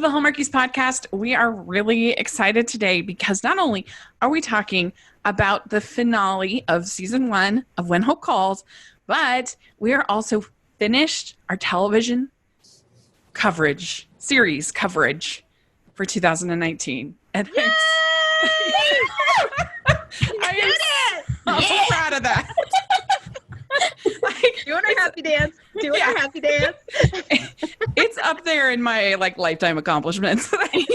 the Hallmarkies podcast. We are really excited today because not only are we talking about the finale of season 1 of When Hope Calls, but we are also finished our television series coverage for 2019. And I am so proud of that. Doing our happy dance. Our happy dance. It's up there in my lifetime accomplishments. I'm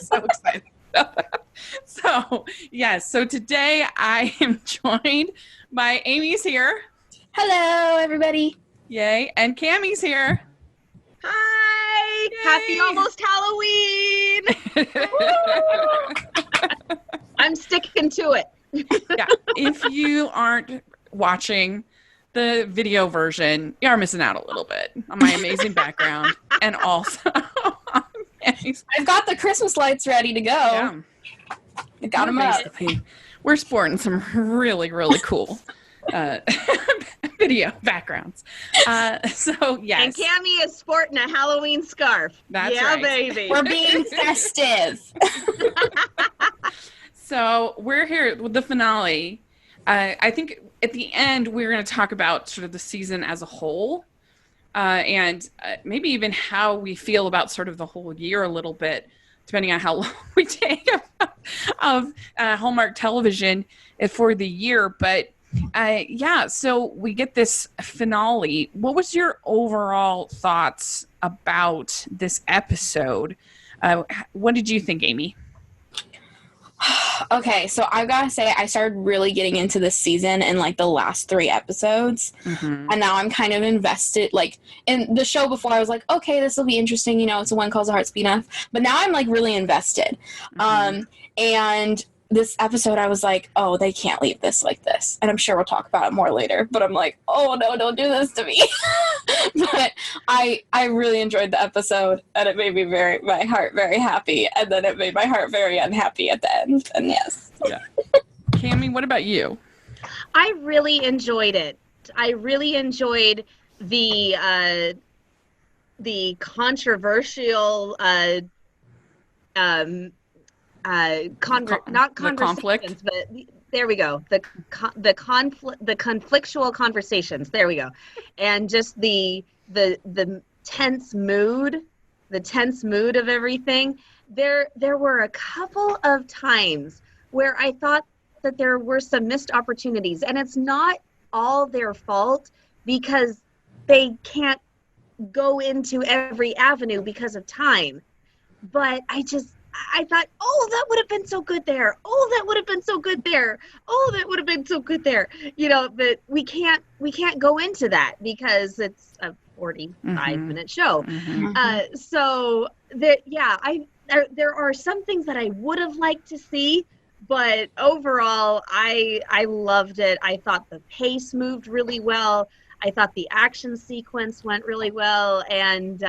so excited about that. So, yes. So today I am joined by Amy's here. Hello, everybody. Yay. And Cammie's here. Hi. Yay. Happy almost Halloween. I'm sticking to it. Yeah. If you aren't watching the video version, you are missing out a little bit on my amazing background. And also, I've got the Christmas lights ready to go. Yeah. I got them up. We're sporting some really, really cool video backgrounds. So, yes. And Cammie is sporting a Halloween scarf. That's right. Baby. We're being festive. So, we're here with the finale. I think at the end, we're going to talk about sort of the season as a whole and maybe even how we feel about sort of the whole year a little bit, depending on how long we take of Hallmark television for the year. But so we get this finale. What was your overall thoughts about this episode? What did you think, Amy? Okay, so I've got to say, I started really getting into this season in the last 3 episodes. Mm-hmm. And now I'm kind of invested. In the show before, I was like, okay, this will be interesting. It's a One Calls a Heart spin-off. But now I'm really invested. Mm-hmm. And this episode, I was like, oh, they can't leave this like this. And I'm sure we'll talk about it more later. But I'm like, oh, no, don't do this to me. But I really enjoyed the episode. And it made me my heart very happy. And then it made my heart very unhappy at the end. And yes. Yeah. Cammie, what about you? I really enjoyed it. I really enjoyed the controversial not conversations, but there we go. The conflictual conversations. There we go. And just the tense mood, of everything. There were a couple of times where I thought that there were some missed opportunities, and it's not all their fault because they can't go into every avenue because of time. But I thought, oh, that would have been so good there. Oh, that would have been so good there. Oh, that would have been so good there. But we can't go into that because it's a 45-minute show. Mm-hmm. So that, there are some things that I would have liked to see, but overall, I loved it. I thought the pace moved really well. I thought the action sequence went really well, and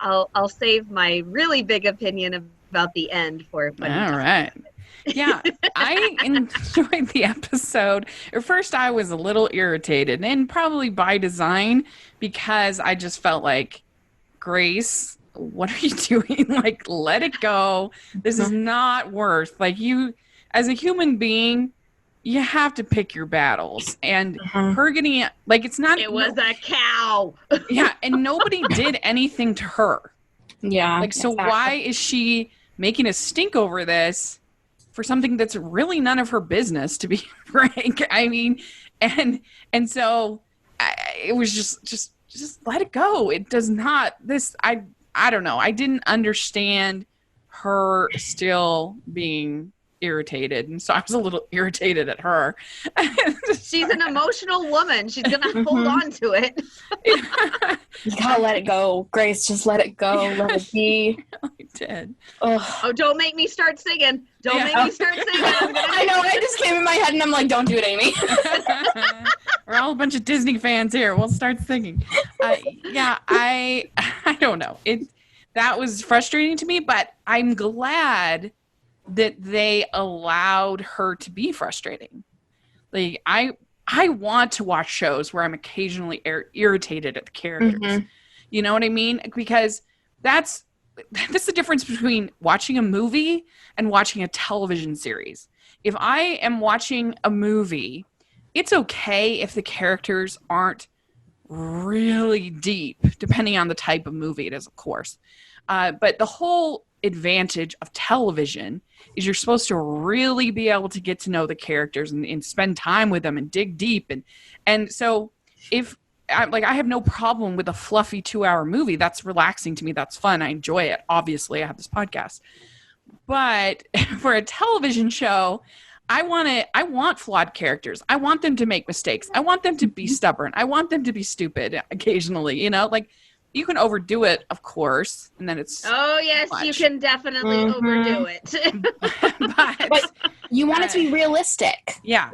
I'll save my really big opinion about the end for when all right. Yeah, I enjoyed the episode. At first, I was a little irritated, and probably by design, because I just felt like, Grace, what are you doing? Let it go. This is not worth. You, as a human being, you have to pick your battles. And her getting it's not. It was a cow. Yeah, and nobody did anything to her. Yeah. So why is she making a stink over this for something that's really none of her business, to be frank? I mean, and so it was just let it go. It does not, I don't know. I didn't understand her still being irritated, and so I was a little irritated at her. She's an emotional woman. She's gonna hold on to it. You gotta let it go, Grace. Just let it go. Let it be. I did. Oh, don't make me start singing. Don't make me start singing. I know. It just came in my head, and I'm like, don't do it, Amy. We're all a bunch of Disney fans here. We'll start singing. I don't know. That was frustrating to me, but I'm glad that they allowed her to be frustrating. I want to watch shows where I'm occasionally irritated at the characters. Mm-hmm. You know what I mean? Because that's this is the difference between watching a movie and watching a television series. If I am watching a movie, it's okay if the characters aren't really deep, depending on the type of movie it is, of course. But the whole advantage of television is you're supposed to really be able to get to know the characters and spend time with them and dig deep. And so if I have no problem with a fluffy 2-hour movie. That's relaxing to me. That's fun. I enjoy it. Obviously, I have this podcast. But for a television show, I want flawed characters. I want them to make mistakes. I want them to be stubborn. I want them to be stupid occasionally, like you can overdo it, of course, and then it's oh yes, you can definitely overdo it. but you want it to be realistic. Yeah.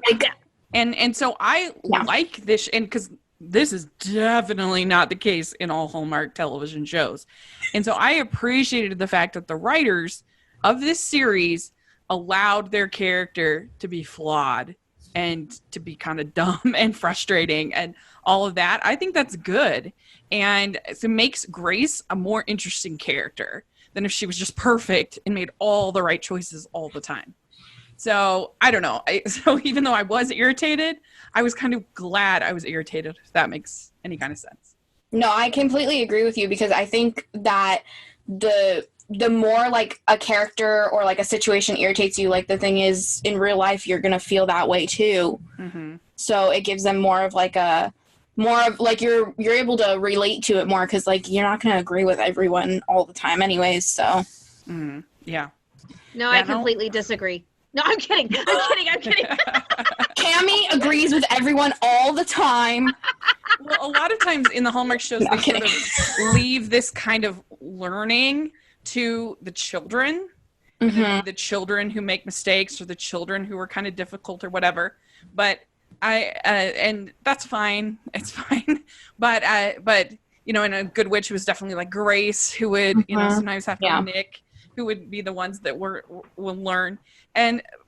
And so I like this, and because this is definitely not the case in all Hallmark television shows. And so I appreciated the fact that the writers of this series allowed their character to be flawed and to be kind of dumb and frustrating and all of that. I think that's good. And it makes Grace a more interesting character than if she was just perfect and made all the right choices all the time. So I don't know. So even though I was irritated, I was kind of glad I was irritated, if that makes any kind of sense. No, I completely agree with you, because I think that the more like a character or like a situation irritates you, like the thing is in real life, you're going to feel that way too. Mm-hmm. So it gives them more of you're able to relate to it more, because like you're not going to agree with everyone all the time anyways. So mm-hmm. Yeah. No, I completely disagree. No, I'm kidding. Cammie agrees with everyone all the time. Well, a lot of times in the Hallmark shows, they sort of leave this kind of learning to the children, the children who make mistakes, or the children who are kind of difficult or whatever. But and that's fine. It's fine. But in A Good Witch, it was definitely like Grace, who would sometimes have to Nick, who would be the ones that will learn.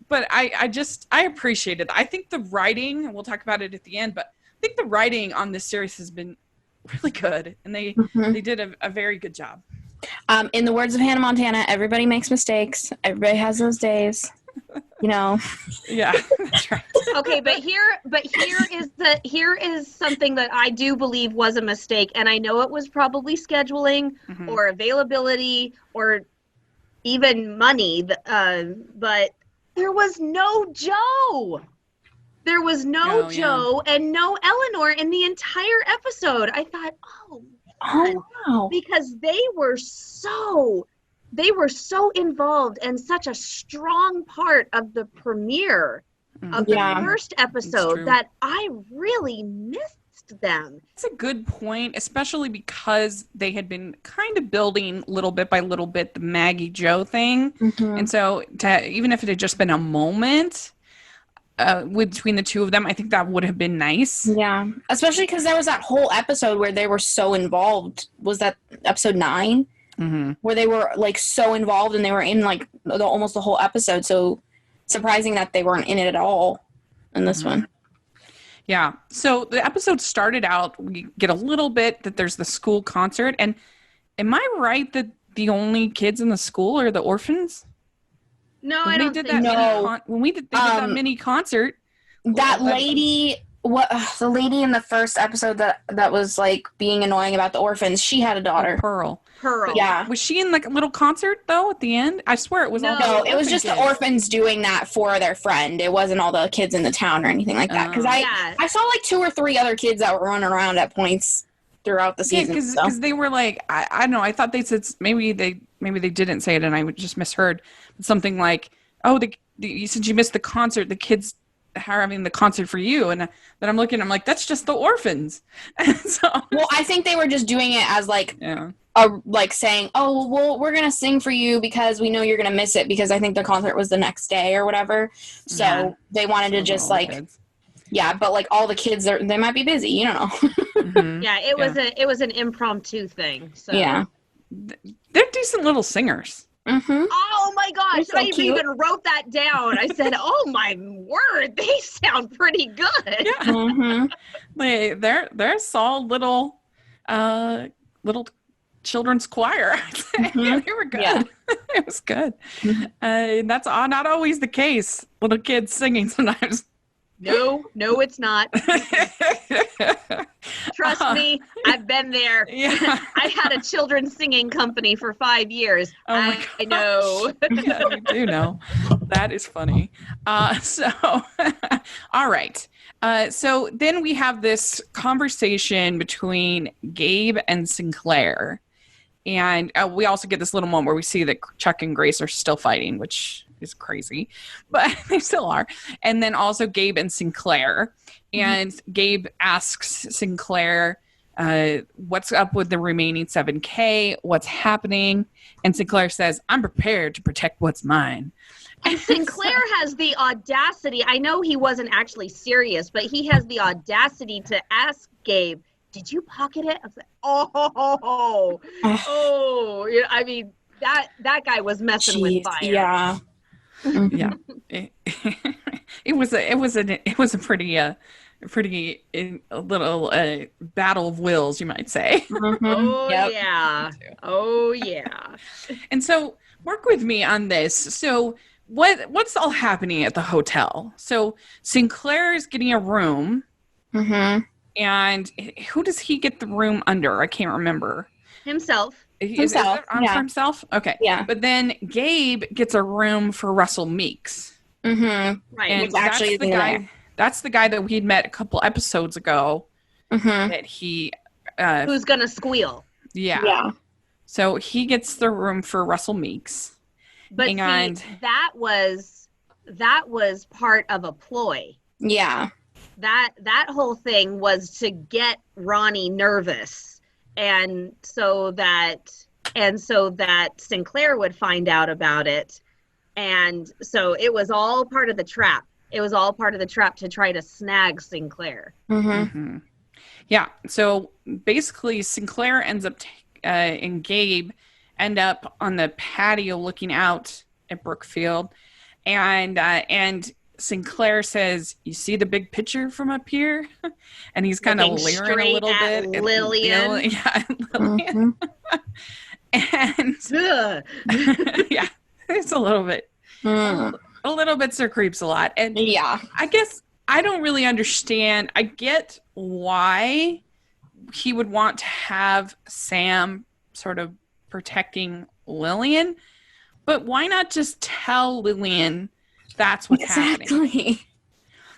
But I appreciated that. I think the writing, and we'll talk about it at the end, but I think the writing on this series has been really good, and they did a very good job. In the words of Hannah Montana, everybody makes mistakes. Everybody has those days. Yeah, that's right. Okay, but here is something that I do believe was a mistake, and I know it was probably scheduling or availability or even money, but there was no Joe. There was no Joe and no Eleanor in the entire episode. I thought, oh wow, because they were so involved and such a strong part of the premiere of the first episode that I really missed them. That's a good point, especially because they had been kind of building little bit by little bit the Maggie Joe thing. And so even if it had just been a moment between the two of them, I think that would have been nice. Yeah, especially because there was that whole episode where they were so involved. Was that episode 9? Where they were like so involved and they were in like almost the whole episode. So surprising that they weren't in it at all in this one. Yeah. So the episode started out, we get a little bit that there's the school concert. And am I right that the only kids in the school are the orphans? No, I don't think so. When they did that mini concert. That lady, the lady in the first episode that was like being annoying about the orphans, she had a daughter. Pearl. Yeah. Was she in like a little concert though at the end? I swear it was all No, it was just the orphans doing that for their friend. It wasn't all the kids in the town or anything like that. Because I saw like 2 or 3 other kids that were running around at points throughout the season. Yeah, because they were like, I don't know. I thought they said maybe they didn't say it and I just misheard something like, oh, since you missed the concert, the kids are having the concert for you. And then I'm looking, I'm like, that's just the orphans. Well, I think they were just doing it as like. Yeah. Like saying, oh, well, we're going to sing for you because we know you're going to miss it, because I think the concert was the next day or whatever. So they wanted to just like, but like all the kids, they might be busy. You don't know. Yeah, it was an impromptu thing. So yeah. They're decent little singers. Oh my gosh, so I even wrote that down. I said, oh my word, they sound pretty good. Yeah. They're solid little children's choir. Yeah, they were good. Yeah. It was good. Mhm. And that's not always the case. Little kids singing sometimes. No, it's not. Trust me, I've been there. Yeah. I had a children's singing company for 5 years. Oh my I know. Yeah, you do know. That is funny. So, all right. So then we have this conversation between Gabe and Sinclair. And we also get this little moment where we see that Chuck and Grace are still fighting, which is crazy, but they still are. And then also Gabe and Sinclair. And Gabe asks Sinclair, what's up with the remaining 7K? What's happening? And Sinclair says, I'm prepared to protect what's mine. And Sinclair has the audacity. I know he wasn't actually serious, but he has the audacity to ask Gabe, did you pocket it? I was like, oh. Yeah, I mean, that guy was messing with fire. Yeah. Yeah. It was a pretty little battle of wills, you might say. Oh, Yep. yeah. Oh, yeah. And so work with me on this. So what's all happening at the hotel? So Sinclair is getting a room, and who does he get the room under? I can't remember. Himself. Is it on for himself? Okay. Yeah. But then Gabe gets a room for Russell Meeks. Right. And Which actually that's the isn't guy. there. That's the guy that we'd met a couple episodes ago. That he. Who's going to squeal? Yeah. Yeah. So he gets the room for Russell Meeks. But And- see, that was part of a ploy. Yeah. That whole thing was to get Ronnie nervous, and so that Sinclair would find out about it, and so it was all part of the trap. It was all part of the trap to try to snag Sinclair. Yeah. So basically, Sinclair ends up and Gabe end up on the patio looking out at Brookfield, and Sinclair says, "You see the big picture from up here?" And he's kind of Looking leering a little straight bit at Lillian. Lillian. And Ugh. yeah, it's a little bit Sir Creeps a lot. And Yeah. I guess I don't really understand. I get why he would want to have Sam sort of protecting Lillian, but why not just tell Lillian that's what's happening? Exactly.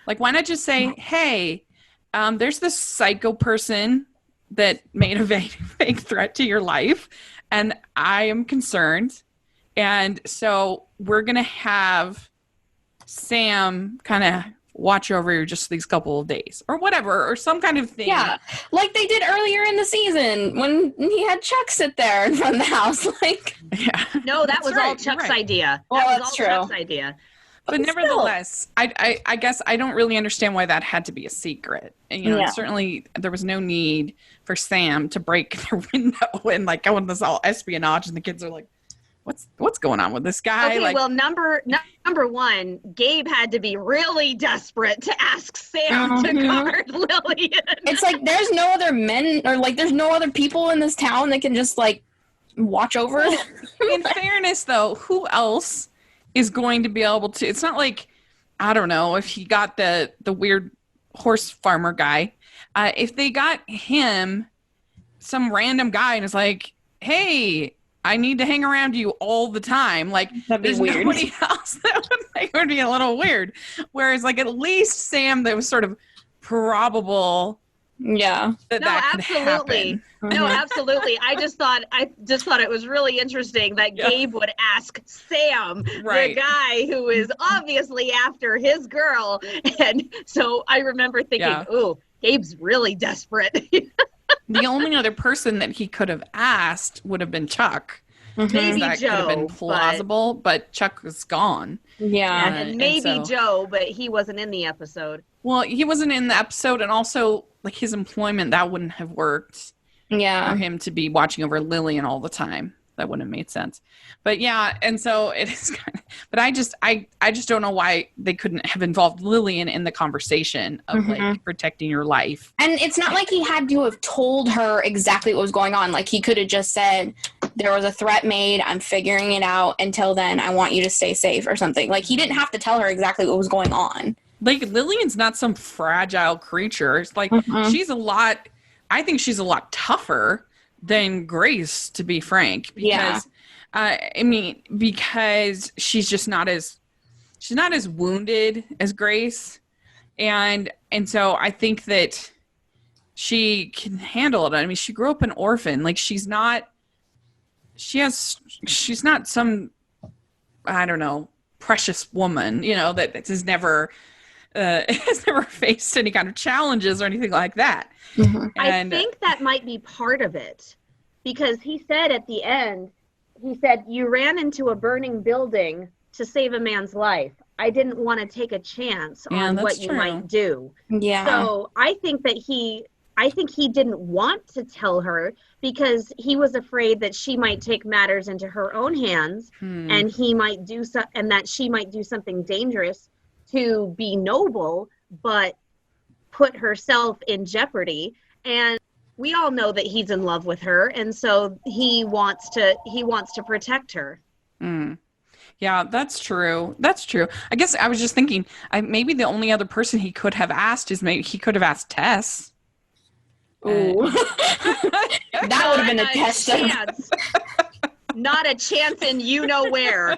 Like, why not just say, hey, there's this psycho person that made a fake threat to your life, and I am concerned. And so we're going to have Sam kind of watch over you just these couple of days or whatever, or some kind of thing. Yeah. Like they did earlier in the season when he had Chuck sit there in front of the house. Like, Yeah. No, that That's was right, all you're Chuck's right. idea. Well, That was that's all true. Chuck's idea. But nevertheless, I guess I don't really understand why that had to be a secret. And, you know, Yeah. certainly there was no need for Sam to break their window and like go into this all espionage, and the kids are like, what's going on with this guy? Okay, Like, well, number one, Gabe had to be really desperate to ask Sam to guard Lillian. it's like there's no other men or like there's no other people in this town that can just like watch over it. in fairness, though, who else is going to be able to? It's not like, I don't know, if he got the weird horse farmer guy. If they got him, some random guy, and is like, hey, I need to hang around you all the time. Like, That'd be there's weird. nobody else that would, like, would be a little weird. Whereas, like, at least Sam, that was sort of probable Yeah. that No, that could absolutely. happen. No, absolutely. I just thought it was really interesting that Yeah. Gabe would ask Sam, Right. the guy who is obviously after his girl. And so I remember thinking, Yeah. ooh, Gabe's really desperate. The only other person that he could have asked would have been Chuck. Maybe That could have been Joe, plausible, but Chuck was gone. Yeah. and and maybe so- Joe, but he wasn't in the episode. Well, he wasn't in the episode, and also, like, his employment, that wouldn't have worked for Yeah. him to be watching over Lillian all the time. that wouldn't have made sense. But yeah, and so it is kind of, but I just don't know why they couldn't have involved Lillian in the conversation of like protecting your life. And it's not like he had to have told her exactly what was going on. Like he could have just said, there was a threat made, I'm figuring it out. Until then, I want you to stay safe or something. Like he didn't have to tell her exactly what was going on. Like Lillian's not some fragile creature. It's like I think she's a lot tougher than Grace, to be frank, because because she's just not as wounded as Grace, and so I think that she can handle it. I mean, she grew up an orphan. Like she's not some, I don't know, precious woman, that has never faced any kind of challenges or anything like that. I think that might be part of it, because he said at the end, you ran into a burning building to save a man's life. I didn't want to take a chance on what you might do. Yeah. So I think he didn't want to tell her because he was afraid that she might take matters into her own hands and he might do and that she might do something dangerous to be noble, but put herself in jeopardy. And we all know that he's in love with her, and so he wants to protect her. Yeah, that's true. I guess I was just thinking, maybe the only other person he could have asked is maybe he could have asked Tess. Ooh. That would have been a test. Not a chance in where.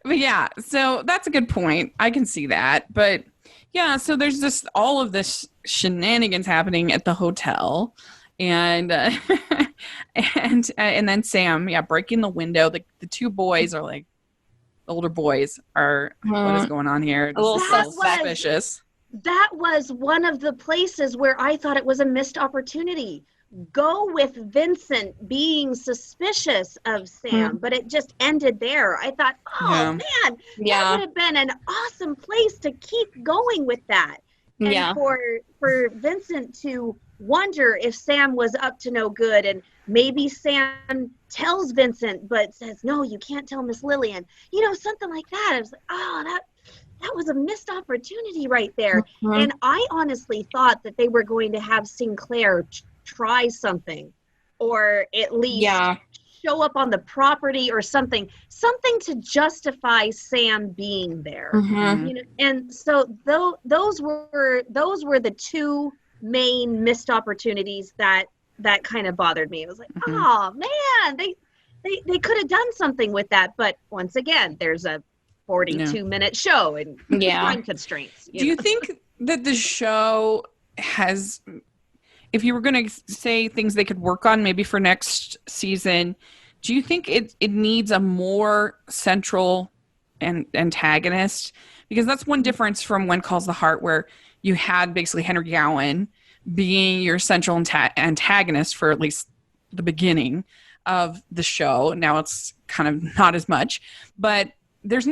But yeah, so that's a good point. I can see that. But yeah, so there's just all of this shenanigans happening at the hotel, and and then Sam, breaking the window. The two boys are like, the older boys are, what is going on here? A little suspicious. That was one of the places where I thought it was a missed opportunity. Go with Vincent being suspicious of Sam, but it just ended there. I thought, man, that would have been an awesome place to keep going with that. And for Vincent to wonder if Sam was up to no good, and maybe Sam tells Vincent but says, no, you can't tell Miss Lillian, something like that. I was like, that was a missed opportunity right there. And I honestly thought that they were going to have Sinclair try something, or at least show up on the property or something to justify Sam being there. And so those were the two main missed opportunities that kind of bothered me. It was like, oh man, they could have done something with that, but once again, there's a 42-minute show and time constraints. Do you think that the show has, if you were going to say things they could work on maybe for next season, do you think it needs a more central antagonist? Because that's one difference from When Calls the Heart, where you had basically Henry Gowan being your central antagonist for at least the beginning of the show. Now it's kind of not as much, but there's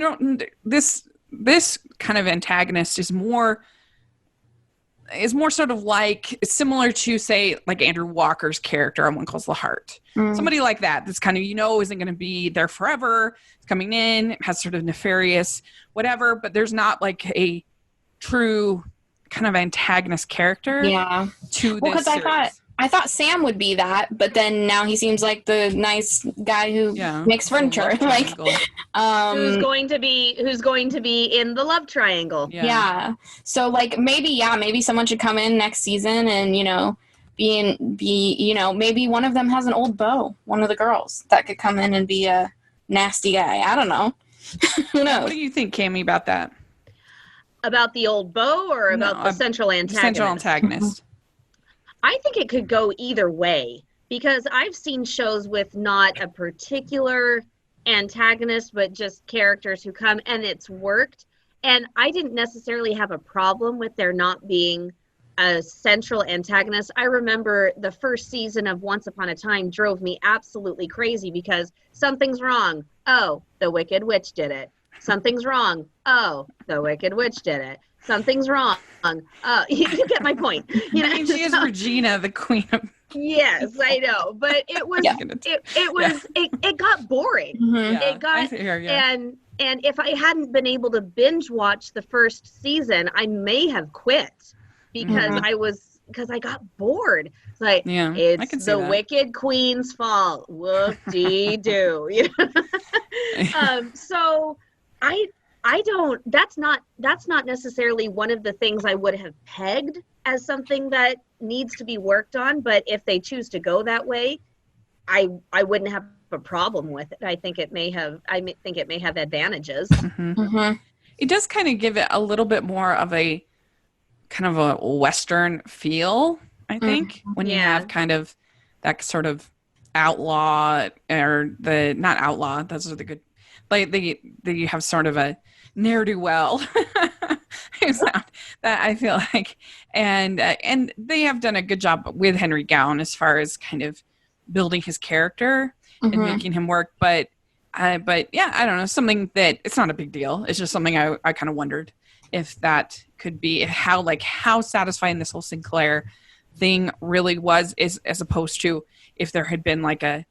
this kind of antagonist is more sort of like similar to, say, like Andrew Walker's character on One Calls the Heart. Somebody like that that's kind of, isn't going to be there forever. It's coming in, has sort of nefarious whatever, but there's not like a true kind of antagonist character to this series. I thought Sam would be that, but then now he seems like the nice guy who makes furniture. Like, who's going to be in the love triangle? Yeah. So like maybe someone should come in next season and maybe one of them has an old beau, one of the girls that could come in and be a nasty guy. I don't know. Who knows? What do you think, Cammie, about that? About the old beau or about the central antagonist? I think it could go either way, because I've seen shows with not a particular antagonist, but just characters who come, and it's worked. And I didn't necessarily have a problem with there not being a central antagonist. I remember the first season of Once Upon a Time drove me absolutely crazy because something's wrong. Oh, the Wicked Witch did it. Something's wrong. Oh, the Wicked Witch did it. Something's wrong. You get my point. I mean, she is Regina, the queen of Yes, I know, but it was Yeah. it got boring. Mhm. Yeah, It got I hear you. and if I hadn't been able to binge watch the first season, I may have quit because I got bored. It's like Yeah, I it's can see the that. Wicked Queen's fault. Whoop-dee-doo. You know? So I don't that's not necessarily one of the things I would have pegged as something that needs to be worked on, but if they choose to go that way, I wouldn't have a problem with it. I think it may have advantages. Mhm. It does kind of give it a little bit more of a kind of a Western feel, I think, when you Yeah. have kind of that sort of outlaw or the not outlaw, those are the good, like you have sort of a ne'er do well that I feel like, and they have done a good job with Henry Gowan as far as kind of building his character and Mhm. making him work, but yeah, I don't know, something that it's not a big deal. It's just something I kind of wondered if that could be how satisfying this whole Sinclair thing really was, is as opposed to if there had been like a,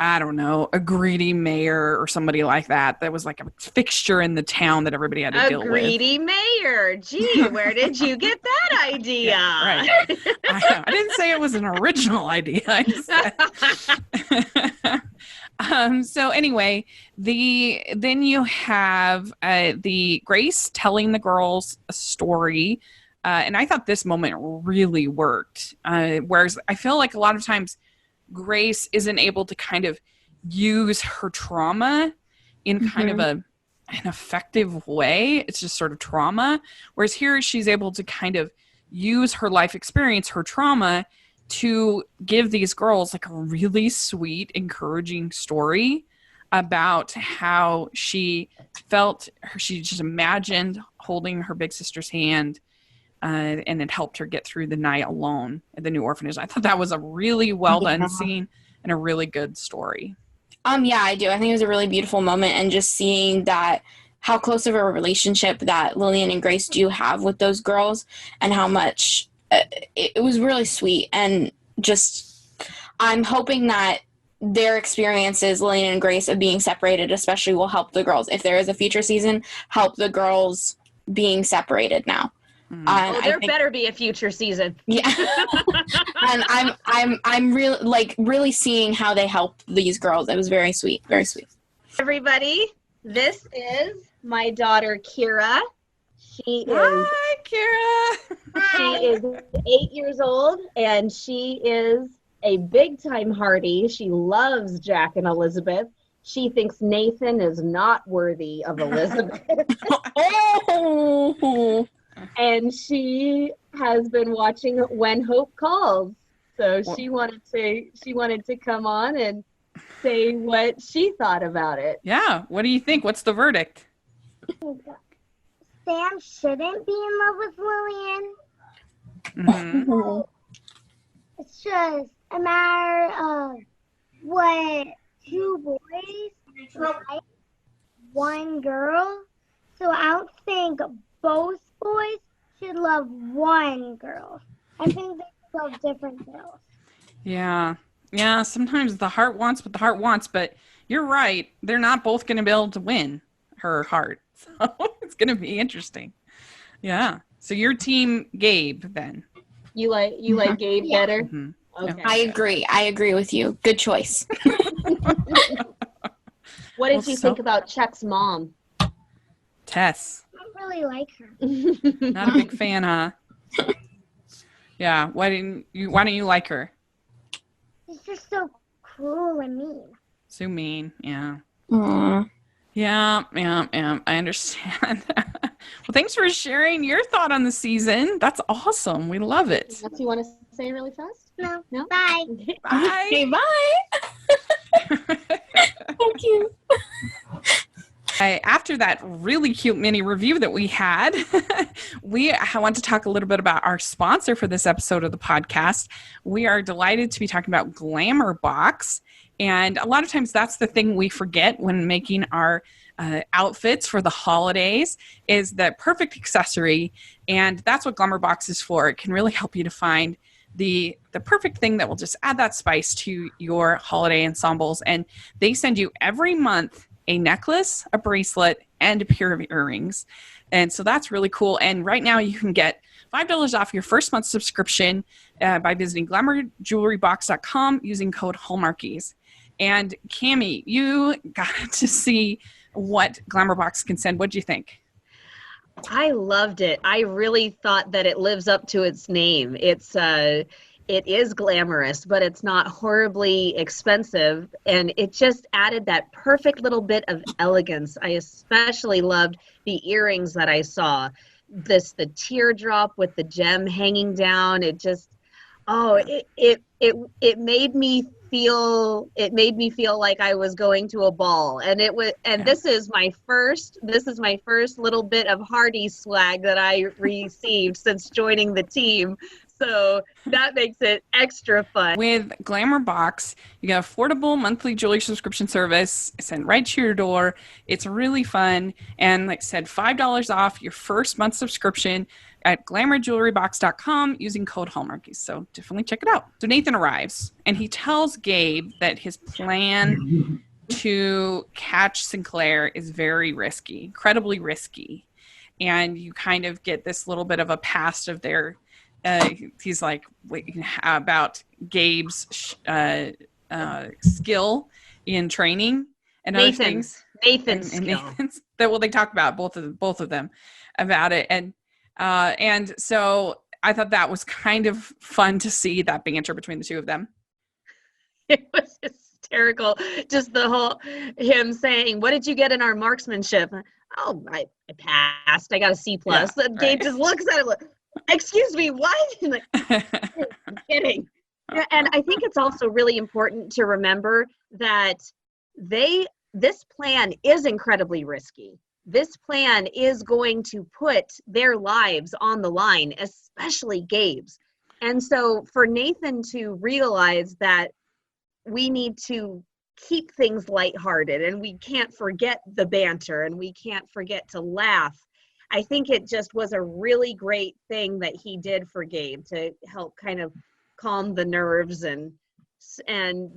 I don't know, a greedy mayor or somebody like that was like a fixture in the town that everybody had to A deal with. greedy mayor. Gee, where did you get that idea? Yeah, right. I didn't say it was an original idea. I just said. So anyway, then you have the Grace telling the girls a story, and I thought this moment really worked. Whereas I feel like a lot of times Grace isn't able to kind of use her trauma in kind of an effective way. It's just sort of trauma. Whereas here she's able to kind of use her life experience, her trauma, to give these girls like a really sweet, encouraging story about how she felt. She just imagined holding her big sister's hand, and it helped her get through the night alone at the new orphanage. I thought that was a really well done scene and a really good story. Yeah, I do. I think it was a really beautiful moment, and just seeing that how close of a relationship that Lillian and Grace do have with those girls, and how much it was really sweet. And just, I'm hoping that their experiences, Lillian and Grace, of being separated especially, will help the girls, if there is a future season, help the girls being separated now. Oh, there better be a future season. Yeah. And I'm really seeing how they help these girls. It was very sweet, very sweet. Everybody, this is my daughter Kira. She is Hi, Kira. She is 8 years old, and she is a big time Hardy. She loves Jack and Elizabeth. She thinks Nathan is not worthy of Elizabeth. Oh. And she has been watching When Hope Calls. So she wanted to come on and say what she thought about it. Yeah. What do you think? What's the verdict? Sam shouldn't be in love with Lillian. Mm-hmm. It's just a matter of what two boys like one girl. So I don't think both boys should love one girl. I think they should love different girls. Yeah. Yeah. Sometimes the heart wants what the heart wants, but you're right. They're not both going to be able to win her heart. So it's going to be interesting. Yeah. So your team Gabe then. You like Gabe better? Mm-hmm. Okay. I agree with you. Good choice. What did you think about Chuck's mom? Tess. I don't really like her. Not a big fan, huh? Yeah. Why don't you like her? She's just so cruel and mean. So mean. Yeah. Aww. Yeah. I understand. Well, thanks for sharing your thought on the season. That's awesome. We love it. Anything else you want to say really fast? No. No? Bye. Bye. Okay, bye. Thank you. After that really cute mini review that we had, we want to talk a little bit about our sponsor for this episode of the podcast. We are delighted to be talking about Glamour Box. And a lot of times that's the thing we forget when making our outfits for the holidays, is the perfect accessory. And that's what Glamour Box is for. It can really help you to find the perfect thing that will just add that spice to your holiday ensembles. And they send you every month a necklace, a bracelet, and a pair of earrings. And so that's really cool. And right now you can get $5 off your first month subscription by visiting glamourjewelrybox.com using code Hallmarkies. And Cammie, you got to see what Glamour Box can send. What do you think? I loved it. I really thought that it lives up to its name. It is glamorous, but it's not horribly expensive, and it just added that perfect little bit of elegance. I especially loved the earrings that I saw. The teardrop with the gem hanging down. It just, it made me feel like I was going to a ball, and this is my first little bit of Hardy swag that I received since joining the team. So that makes it extra fun. With Glamour Box, you get affordable monthly jewelry subscription service sent right to your door. It's really fun. And like I said, $5 off your first month subscription at glamourjewelrybox.com using code Hallmarkies. So definitely check it out. So Nathan arrives and he tells Gabe that his plan to catch Sinclair is very risky, incredibly risky. And you kind of get this little bit of a past of their he's like about Gabe's skill in training and other things. Nathan's skill. They talk about both of them about it, and so I thought that was kind of fun to see that banter between the two of them. It was hysterical. Just the whole him saying, "What did you get in our marksmanship?" Oh, I passed. I got a C+. Yeah, Gabe just looks at it. Excuse me, what? Like, I'm kidding. And I think it's also really important to remember that this plan is incredibly risky. This plan is going to put their lives on the line, especially Gabe's. And so for Nathan to realize that we need to keep things lighthearted and we can't forget the banter and we can't forget to laugh, I think it just was a really great thing that he did for Gabe to help kind of calm the nerves and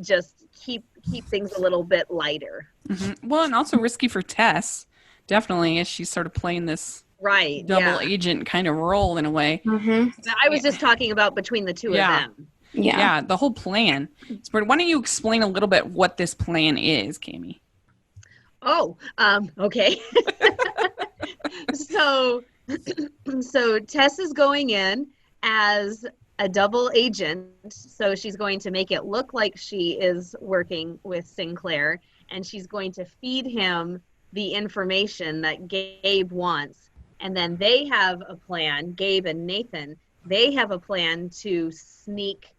just keep things a little bit lighter. Mm-hmm. Well, and also risky for Tess, definitely, as she's sort of playing this double agent kind of role in a way. Mm-hmm. I was just talking about between the two of them. Yeah, the whole plan. So why don't you explain a little bit what this plan is, Cammie? Oh, okay. So Tess is going in as a double agent. So she's going to make it look like she is working with Sinclair, and she's going to feed him the information that Gabe wants. And then they have a plan, Gabe and Nathan, they have a plan to sneak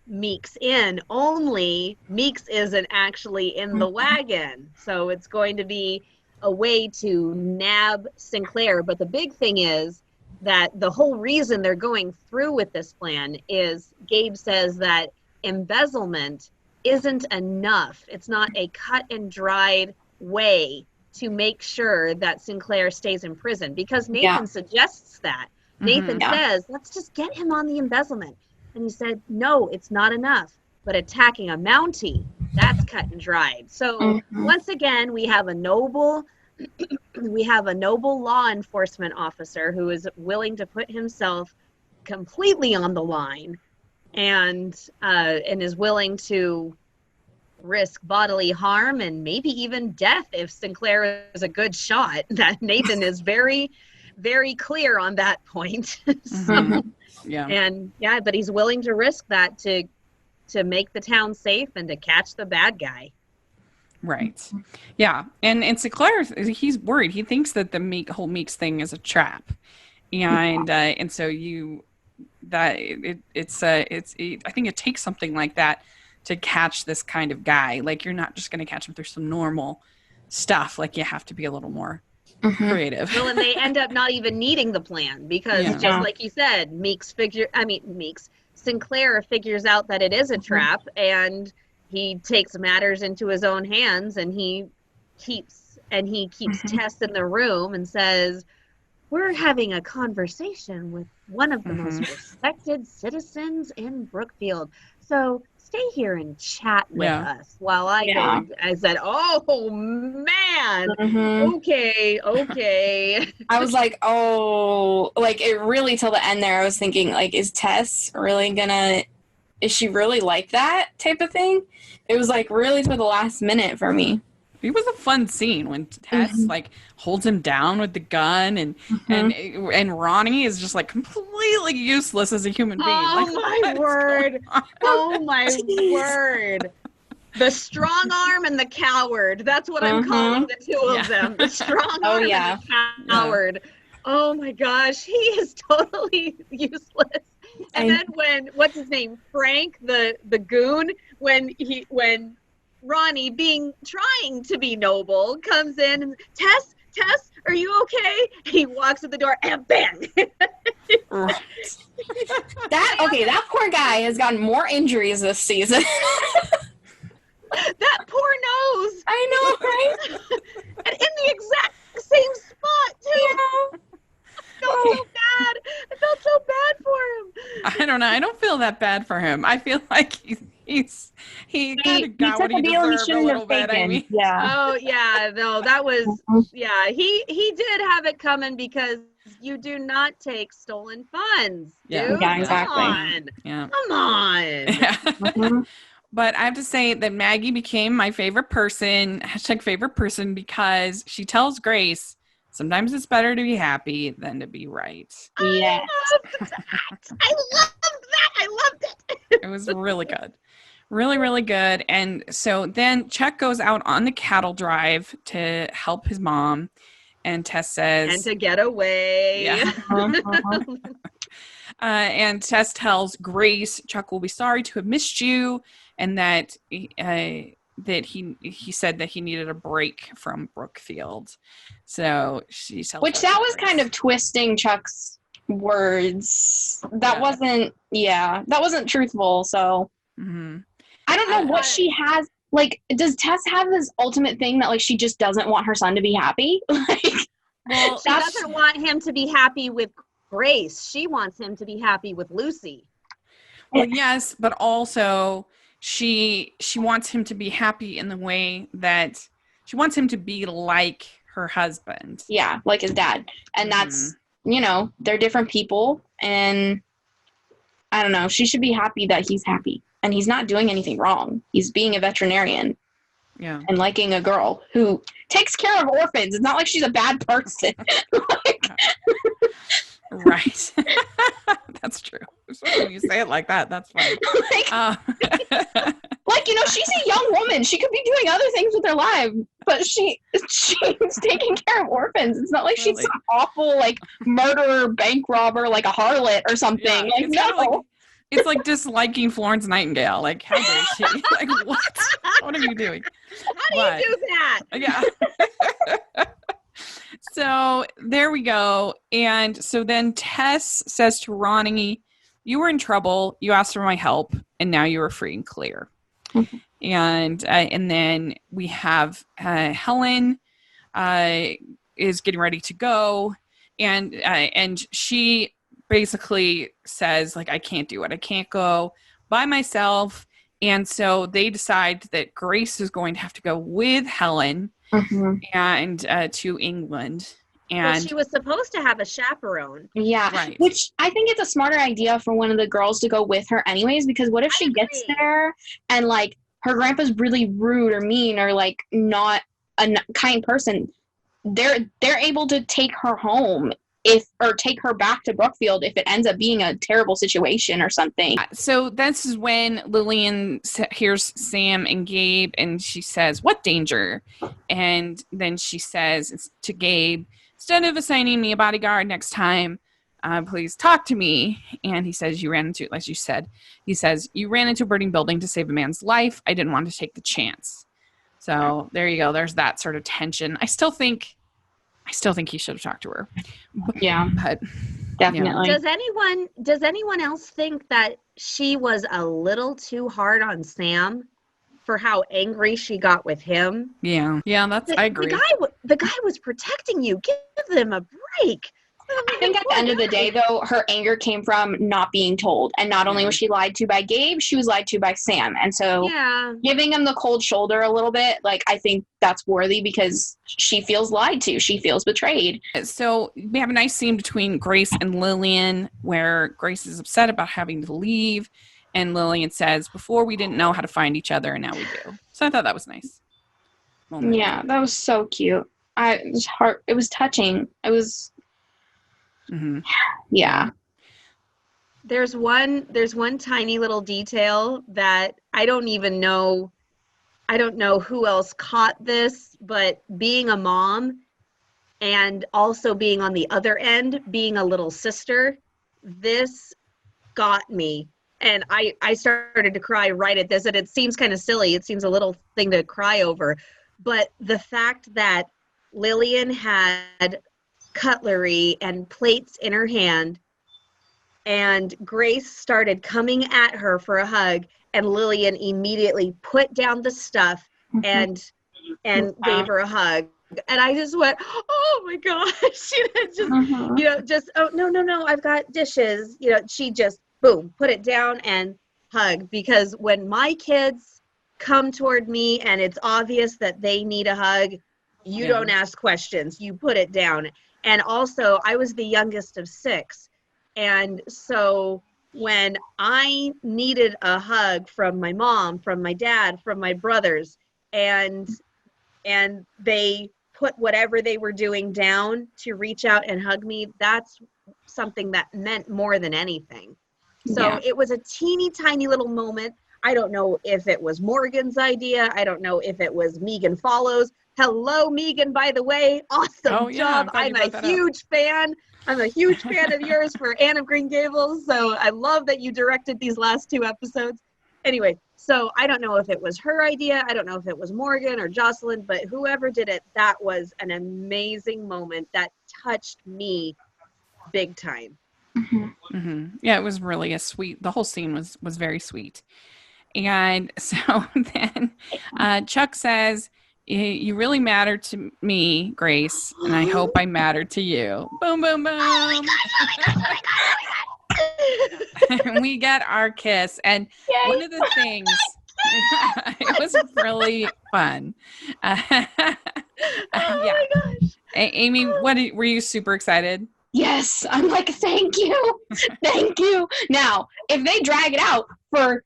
Meeks in, only Meeks isn't actually in the wagon. So it's going to be a way to nab Sinclair. But the big thing is that the whole reason they're going through with this plan is Gabe says that embezzlement isn't enough. It's not a cut and dried way to make sure that Sinclair stays in prison, because Nathan suggests that. Nathan says, let's just get him on the embezzlement. And he said, no, it's not enough. But attacking a Mountie, that's cut and dried. So once again, we have a noble law enforcement officer who is willing to put himself completely on the line and is willing to risk bodily harm and maybe even death if Sinclair is a good shot. That Nathan is very, very clear on that point. But he's willing to risk that to make the town safe and to catch the bad guy. Right. Yeah. And Sinclair, he's worried. He thinks that the whole Meeks thing is a trap. And and so I think it takes something like that to catch this kind of guy. Like, you're not just going to catch him through some normal stuff. Like, you have to be a little more creative. Well, and they end up not even needing the plan because just like you said, Sinclair figures out that it is a trap, and he takes matters into his own hands, and he keeps Tess in the room and says, we're having a conversation with one of the most respected citizens in Brookfield. So stay here and chat with us while I go. I said, oh, man. Okay. I was like, oh, like it really till the end there, I was thinking, like, is she really like that type of thing? It was like really to the last minute for me. It was a fun scene when Tess like holds him down with the gun, and Ronnie is just like completely useless as a human being. Oh my word! Oh my word! The strong arm and the coward. That's what I'm calling the two of them. The strong arm and the coward. Yeah. Oh my gosh, he is totally useless. And then when what's his name, Frank, the goon, when Ronnie, trying to be noble, comes in and Tess, are you okay? He walks at the door and bang. That poor guy has gotten more injuries this season. That poor nose. I know, right? And in the exact same spot too. Yeah. I felt so bad for him. I don't know. I don't feel that bad for him. I feel like he kind of got what he deserved a little bit. I mean, Oh yeah, no, that was He did have it coming because you do not take stolen funds. Dude. Yeah, exactly. Come on. Yeah. But I have to say that Maggie became my favorite person, #favorite person, because she tells Grace, sometimes it's better to be happy than to be right. Yeah. I loved it. It was really good. Really, really good. And so then Chuck goes out on the cattle drive to help his mom. And Tess says... And to get away. Yeah. And Tess tells Grace, Chuck will be sorry to have missed you. And that he said that he needed a break from Brookfield. So she tells Which that was kind of twisting Chuck's words. That wasn't truthful. So I don't know what she has. Like, does Tess have this ultimate thing that like she just doesn't want her son to be happy? Well, she doesn't want him to be happy with Grace. She wants him to be happy with Lucy. Well, yes, but also she wants him to be happy in the way that she wants him to be like her husband. Yeah, like his dad. And that's, they're different people. And I don't know, she should be happy that he's happy. And he's not doing anything wrong. He's being a veterinarian. Yeah. And liking a girl who takes care of orphans. It's not like she's a bad person. Right. That's true. When you say it like that, that's funny. She's a young woman. She could be doing other things with her life, but she's taking care of orphans. It's not like she's some awful, like, murderer, bank robber, like a harlot or something. Yeah, it's like disliking Florence Nightingale. Like, how dare she? Like, what? What are you doing? How do you do that? Yeah. So there we go. And so then Tess says to Ronnie, you were in trouble. You asked for my help. And now you are free and clear. Mm-hmm. And then we have Helen is getting ready to go. And she basically says, like, I can't do it. I can't go by myself. And so they decide that Grace is going to have to go with Helen. Mm-hmm. And to England. And she was supposed to have a chaperone. Yeah, right. Which I think it's a smarter idea for one of the girls to go with her anyways, because what if she gets there and like her grandpa's really rude or mean or like not a kind person? They're able to take her home or take her back to Brookfield if it ends up being a terrible situation or something. So this is when Lillian hears Sam and Gabe, and she says, what danger? And then she says to Gabe, instead of assigning me a bodyguard next time, please talk to me. And he says, you ran into, as you said, he says, you ran into a burning building to save a man's life. I didn't want to take the chance. So there you go. There's that sort of tension. I still think he should have talked to her. Yeah, but definitely. Does anyone else think that she was a little too hard on Sam for how angry she got with him? Yeah, I agree. The guy was protecting you. Give them a break. I think at the end of the day, though, her anger came from not being told. And not only was she lied to by Gabe, she was lied to by Sam. And so giving him the cold shoulder a little bit, like, I think that's worthy because she feels lied to. She feels betrayed. So we have a nice scene between Grace and Lillian where Grace is upset about having to leave. And Lillian says, before we didn't know how to find each other, and now we do. So I thought that was nice. Moment. Yeah, that was so cute. It was heart. It was touching. It was... Yeah. There's one tiny little detail that I don't know who else caught this, but being a mom and also being on the other end, being a little sister, this got me. And I started to cry right at this, and it seems kind of silly. It seems a little thing to cry over. But the fact that Lillian had cutlery and plates in her hand, and Grace started coming at her for a hug, and Lillian immediately put down the stuff and gave her a hug. And I just went, oh my gosh, oh no, I've got dishes. She just boom, put it down and hug. Because when my kids come toward me and it's obvious that they need a hug, you don't ask questions, you put it down. And also, I was the youngest of 6. And so when I needed a hug from my mom, from my dad, from my brothers, and they put whatever they were doing down to reach out and hug me, that's something that meant more than anything. So it was a teeny tiny little moment. I don't know if it was Morgan's idea. I don't know if it was Megan Follows. Hello, Megan, by the way. Awesome job. I'm a huge fan. I'm a huge fan of yours for Anne of Green Gables. So I love that you directed these last 2 episodes. Anyway, so I don't know if it was her idea. I don't know if it was Morgan or Jocelyn, but whoever did it, that was an amazing moment that touched me big time. Yeah, it was really the whole scene was very sweet. And so then Chuck says, you really matter to me, Grace, and I hope I matter to you. Boom, boom, boom. Oh my God. And we get our kiss. And one of the things, it was really fun. My gosh. Amy, were you super excited? Yes, I'm like, thank you. Thank you. Now, if they drag it out for,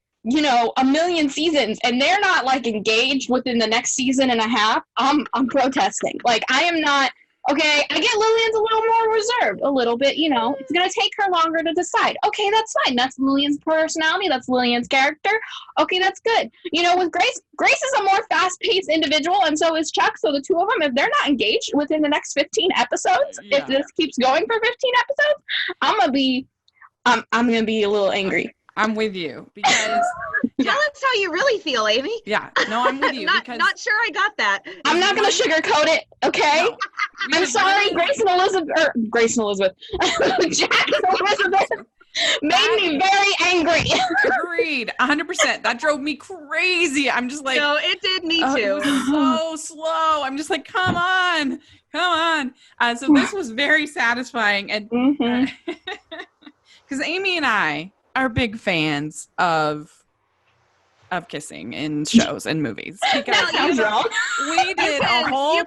a million seasons and they're not like engaged within the next season and a half, I'm protesting. Like, I am not, okay, I get Lillian's a little more reserved, a little bit, it's going to take her longer to decide. Okay, that's fine. That's Lillian's personality. That's Lillian's character. Okay, that's good. With Grace is a more fast-paced individual, and so is Chuck. So the two of them, if they're not engaged within the next 15 episodes, if this keeps going for 15 episodes, I'm going to be a little angry. I'm with you because tell us how you really feel, Amy. Yeah, no, I'm with you. Not sure I got that. I'm not going to sugarcoat it, okay? No, I'm sorry, Grace and Elizabeth. Jack and Elizabeth made me very angry. Agreed, 100%. That drove me crazy. I'm just like, no, it did me too. It was so slow. I'm just like, come on. So this was very satisfying, and because Amy and I are big fans of kissing in shows and movies. Because we did a whole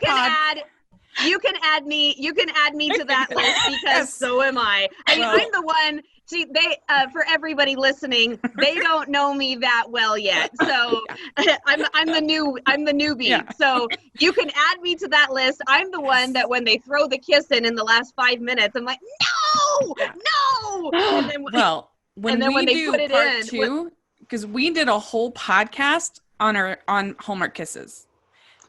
You can add me to that list because so am I. I'm the one. See, they for everybody listening, they don't know me that well yet. So I'm the newbie. Yeah. So you can add me to that list. I'm the one that when they throw the kiss in the last 5 minutes, I'm like, no. And then, when they do part 2, because we did a whole podcast on Hallmark kisses.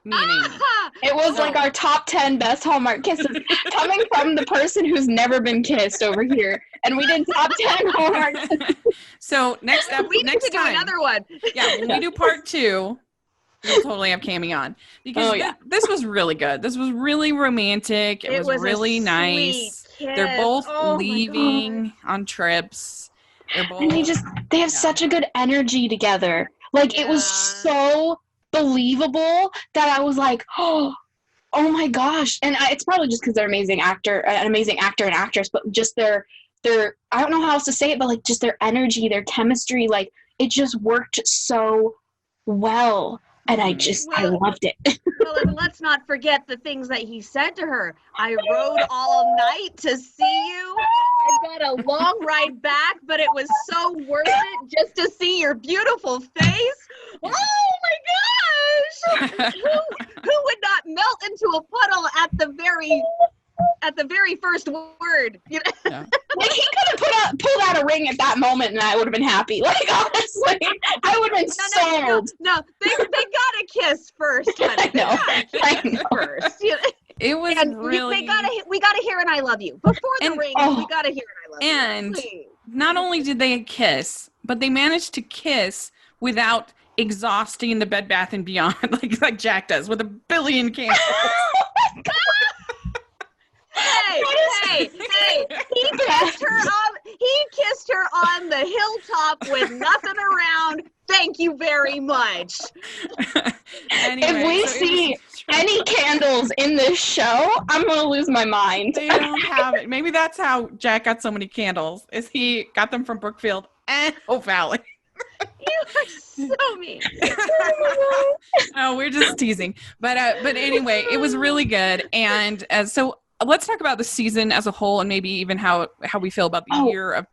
Me and Amy. It was like our top 10 best Hallmark kisses coming from the person who's never been kissed over here. And we did top 10 Hallmark kisses. So next time, do another one. Yeah, when we do part 2, we'll totally have Cammie on. Because this was really good. This was really romantic. It was really nice. Kiss. They're both leaving on trips. And they have such a good energy together. Like, it was so believable that I was like, oh oh my gosh. And it's probably just because they're an amazing actor and actress, but just their, I don't know how else to say it, but like just their energy, their chemistry, like it just worked so well. And I loved it. Well, and let's not forget the things that he said to her. I rode all night to see you. I got a long ride back, but it was so worth it just to see your beautiful face. Oh my gosh! Who would not melt into a puddle at the very first word? You know? Yeah. Like he could have pulled out a ring at that moment, and I would have been happy. Like honestly, I would have been sold. No, they gotta kiss first, honey. I know. First. You know? It was really. We gotta hear an "I love you" before the ring. We gotta hear an "I love you." And please. Not only did they kiss, but they managed to kiss without exhausting the Bed Bath and Beyond, like Jack does with a billion candles. Hey! He kissed her on the hilltop with nothing around. Thank you very much. Anyway, if we see any candles in this show, I'm gonna lose my mind. They don't have it. Maybe that's how Jack got so many candles. Is he got them from Brookfield and Hope Valley? You are so mean. Oh, we're just teasing. But anyway, it was really good. And so let's talk about the season as a whole, and maybe even how we feel about the year of.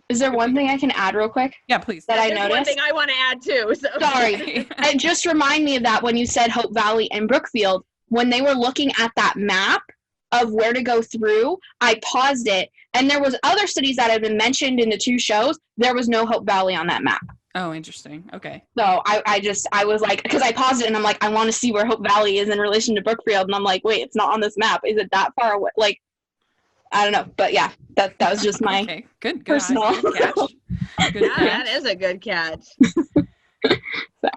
Is there one thing I can add real quick? Yeah, please. That There's I noticed. one thing I want to add too. So. Sorry. It just reminded me of that when you said Hope Valley and Brookfield. When they were looking at that map of where to go through, I paused it, and there was other cities that had been mentioned in the two shows. There was no Hope Valley on that map. Oh, interesting. Okay. So I was like, because I paused it and I'm like, I want to see where Hope Valley is in relation to Brookfield, and I'm like, wait, it's not on this map. Is it that far away? Like, I don't know, but yeah, that was just my okay. Good personal. Good catch. Good catch. That is a good catch.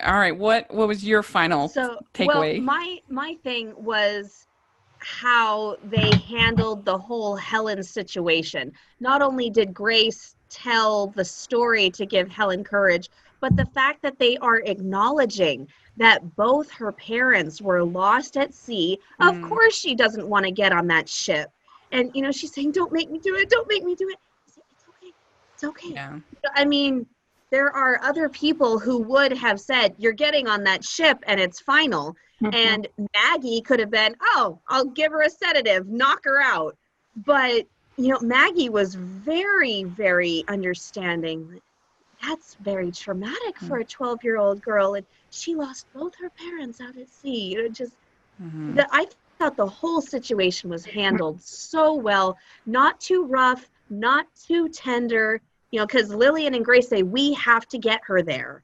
All right, what was your final takeaway? Well, my thing was how they handled the whole Helen situation. Not only did Grace tell the story to give Helen courage, but the fact that they are acknowledging that both her parents were lost at sea. Of course she doesn't want to get on that ship. And, she's saying, don't make me do it. Don't make me do it. It's okay. It's okay. Yeah. I mean, there are other people who would have said, you're getting on that ship and it's final. Mm-hmm. And Maggie could have been, oh, I'll give her a sedative, knock her out. But, Maggie was very, very understanding. That's very traumatic for a 12-year-old girl. And she lost both her parents out at sea. I thought the whole situation was handled so well, not too rough, not too tender, because Lillian and Grace say, we have to get her there.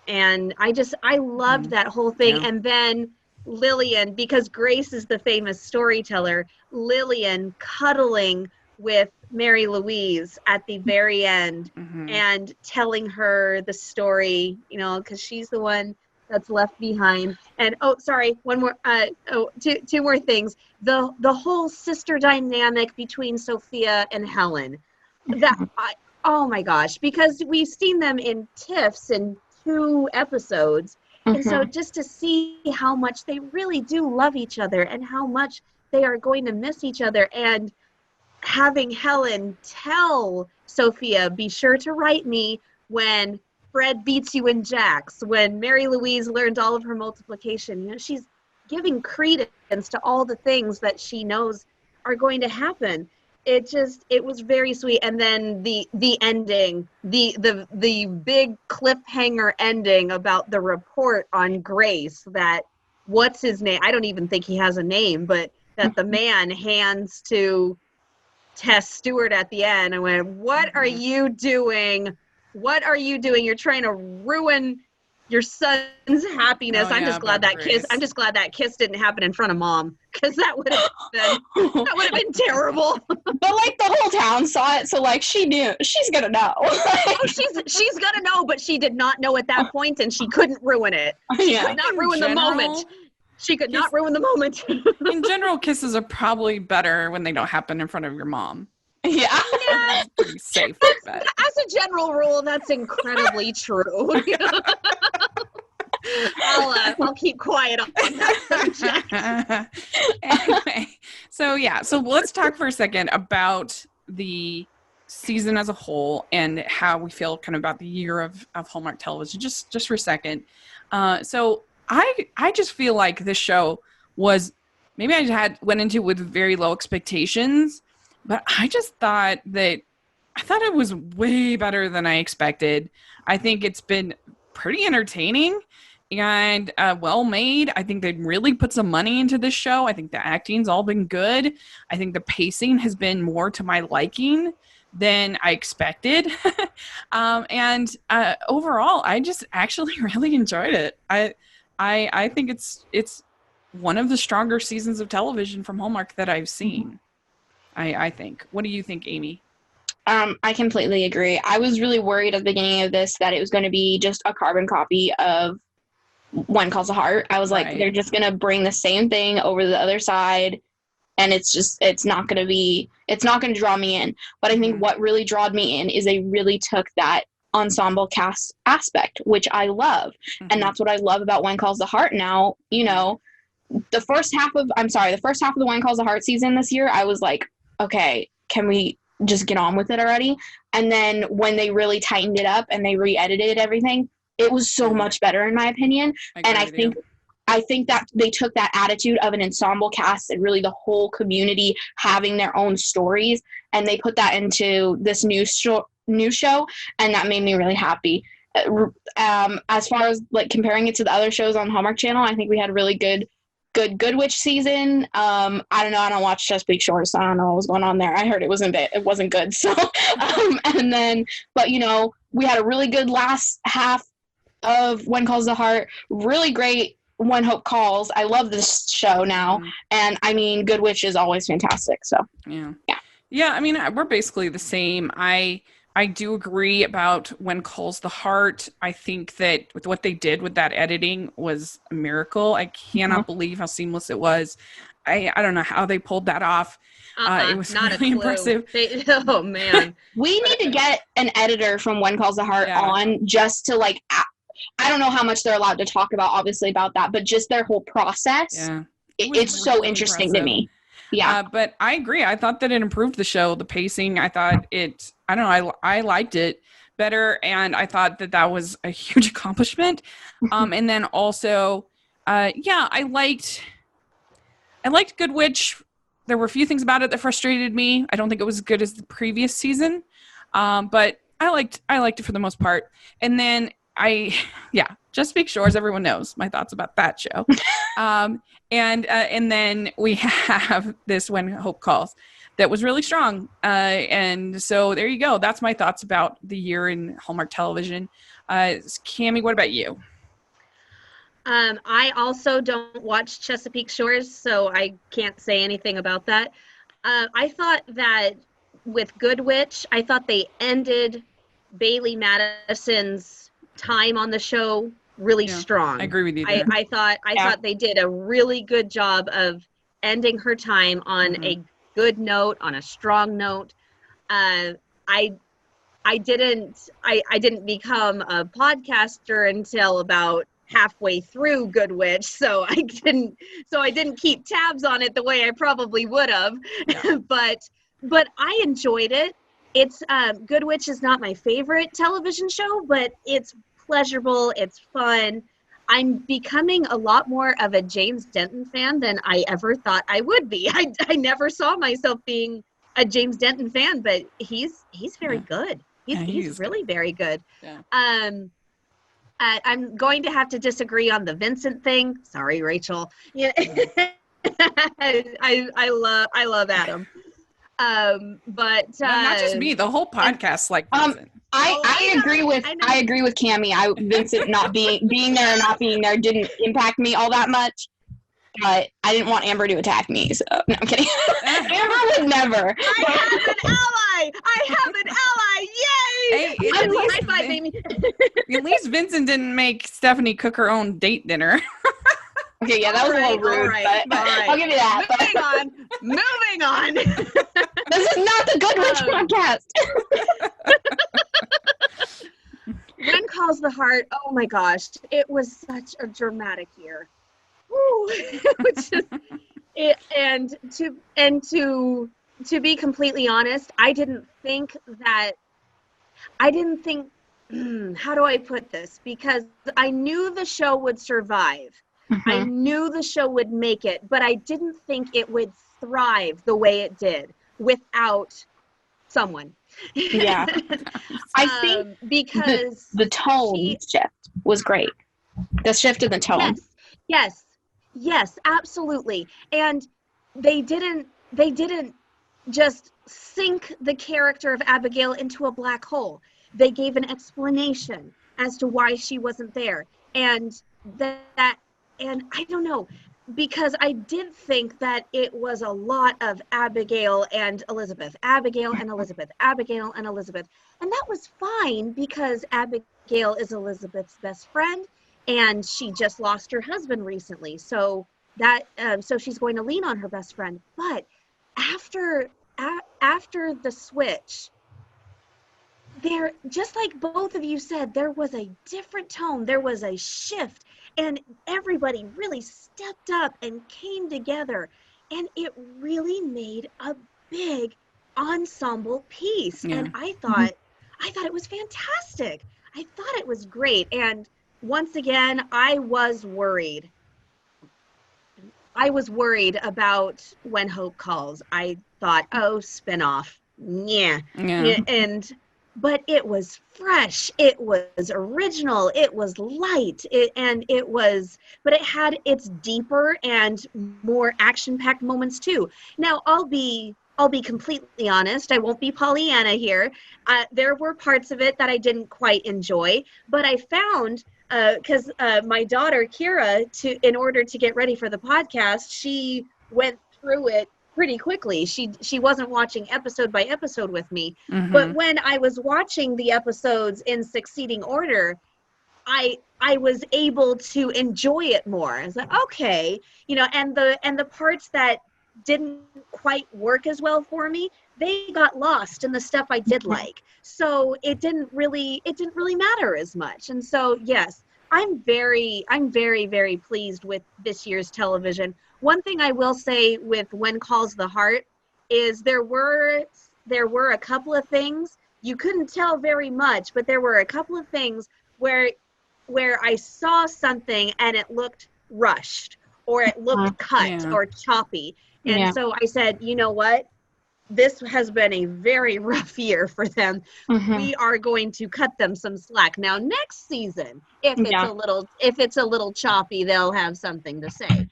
And I loved that whole thing. Yeah. And then Lillian, because Grace is the famous storyteller, Lillian cuddling with Mary Louise at the very end and telling her the story, because she's the one that's left behind. And one more two more things. The whole sister dynamic between Sophia and Helen, oh my gosh, because we've seen them in tiffs in 2 episodes, and so just to see how much they really do love each other and how much they are going to miss each other, and having Helen tell Sophia, be sure to write me when Fred beats you in jacks, when Mary Louise learned all of her multiplication. She's giving credence to all the things that she knows are going to happen. It was very sweet. And then the ending, the big cliffhanger ending about the report on Grace, that what's his name? I don't even think he has a name, but that the man hands to Tess Stewart at the end. I went, what are you doing? What are you doing? You're trying to ruin your son's happiness. I'm just glad that kiss didn't happen in front of Mom, because that would have been terrible. But like the whole town saw it, so like she knew. She's gonna know. she's gonna know, but she did not know at that point, and she couldn't ruin it. She could not ruin the moment. She could not ruin the moment. In general, kisses are probably better when they don't happen in front of your mom. Yeah. Pretty safe. But. As a general rule, that's incredibly true. I'll keep quiet on that subject. Anyway, so let's talk for a second about the season as a whole and how we feel kind of about the year of Hallmark television. Just for a second. So I just feel like this show was, maybe I went into it with very low expectations, but I just thought it was way better than I expected. I think it's been pretty entertaining and well made. I think they really put some money into this show. I think the acting's all been good. I think the pacing has been more to my liking than I expected. And overall, I just actually really enjoyed it. I think it's one of the stronger seasons of television from Hallmark that I've seen. I think. What do you think, Amy? I completely agree. I was really worried at the beginning of this that it was going to be just a carbon copy of One Calls a Heart. I was like, they're just going to bring the same thing over to the other side, and it's not going to draw me in. But I think what really drawed me in is they really took that ensemble cast aspect, which I love. And that's what I love about One Calls a Heart now. You know, the first half of the One Calls a Heart season this year, I was like, okay, can we just get on with it already? And then when they really tightened it up and they re-edited everything, it was so much better in my opinion. I think that they took that attitude of an ensemble cast and really the whole community having their own stories, and they put that into this new show, and that made me really happy. As far as like comparing it to the other shows on Hallmark Channel, I think we had a really good Good Witch season. I don't know. I don't watch Chesapeake Shores, so I don't know what was going on there. I heard it wasn't good. So, and then, but you know, we had a really good last half of One Calls the Heart. Really great When Hope Calls. I love this show now, and I mean, Good Witch is always fantastic. So, yeah. I mean, we're basically the same. I do agree about When Calls the Heart. I think that with what they did with that editing was a miracle. I cannot believe how seamless it was. I don't know how they pulled that off. It was not really impressive. Oh, man. We need to get an editor from When Calls the Heart on just to like, I don't know how much they're allowed to talk about, obviously, about that, but just their whole process. Yeah. It's so really interesting to me. Yeah. But I agree. I thought that it improved the show, the pacing. I thought I liked it better, and I thought that was a huge accomplishment. And then also, I liked Good Witch. There were a few things about it that frustrated me. I don't think it was as good as the previous season, but I liked it for the most part. And then Chesapeake Shores, everyone knows my thoughts about that show. And then we have this When Hope Calls that was really strong. And so there you go. That's my thoughts about the year in Hallmark television. Cammie, what about you? I also don't watch Chesapeake Shores, so I can't say anything about that. I thought that with Good Witch, I thought they ended Bailey Madison's time on the show really strong. I agree with you. I thought they did a really good job of ending her time on a good note, on a strong note. I didn't become a podcaster until about halfway through Good Witch, so I didn't keep tabs on it the way I probably would have. Yeah. but I enjoyed it. It's Good Witch is not my favorite television show, but it's pleasurable, it's fun. I'm becoming a lot more of a James Denton fan than I ever thought I would be. I never saw myself being a James Denton fan, but he's very good. He's really very good. Yeah. I'm going to have to disagree on the Vincent thing. Sorry, Rachel. Yeah. I love Adam. But not just me, the whole podcast like Vincent. I agree with Cammie. Vincent not being there or not being there didn't impact me all that much. But I didn't want Amber to attack me, so no, I'm kidding. Amber would never. I have an ally! Yay! Hey, high five, Amy. At least Vincent didn't make Stephanie cook her own date dinner. Okay, yeah, that was a little rude, all right. I'll give you that. Moving on. This is not the Good Witch podcast. Calls the Heart, oh my gosh, it was such a dramatic year. Woo. It was just, to be completely honest, I didn't think how do I put this? Because I knew the show would survive. I knew the show would make it, but I didn't think it would thrive the way it did without someone. Yeah. I think because the tone shift was great. The shift in the tone. Yes, absolutely. And they didn't just sink the character of Abigail into a black hole. They gave an explanation as to why she wasn't there. And and I don't know, because I did think that it was a lot of Abigail and Elizabeth. And that was fine because Abigail is Elizabeth's best friend and she just lost her husband recently. So so she's going to lean on her best friend. But after the switch, there, just like both of you said, there was a different tone. There was a shift, and everybody really stepped up and came together, and it really made a big ensemble piece. Yeah. And I thought it was fantastic. I thought it was great. And once again, I was worried. About When Hope Calls. I thought, oh, spinoff. Yeah. But it was fresh. It was original. It was light. But it had its deeper and more action-packed moments too. Now, I'll be completely honest. I won't be Pollyanna here. There were parts of it that I didn't quite enjoy, but I found, because my daughter Kira, in order to get ready for the podcast, she went through it pretty quickly. She wasn't watching episode by episode with me, but when I was watching the episodes in succeeding order, I was able to enjoy it more. I was like, okay, and the parts that didn't quite work as well for me, they got lost in the stuff I did like. So it didn't really matter as much. And so yes, I'm very, very pleased with this year's television. One thing I will say with When Calls the Heart is there were a couple of things, you couldn't tell very much, but there were a couple of things where I saw something and it looked rushed or it looked cut or choppy. And so I said, you know what? This has been a very rough year for them. We are going to cut them some slack. Now, next season, if it's a little choppy, they'll have something to say.